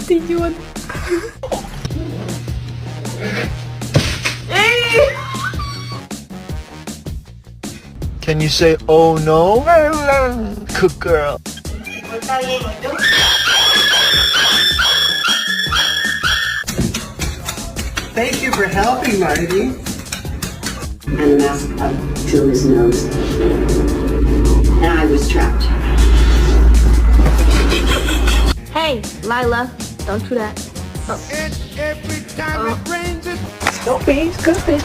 Thì yun. Can you say, oh no? Good girl. Thank you for helping, Marty. And the mask up to his nose. And I was trapped. Hey, Lila, don't do that. And every time it rains, it Don't be stupid.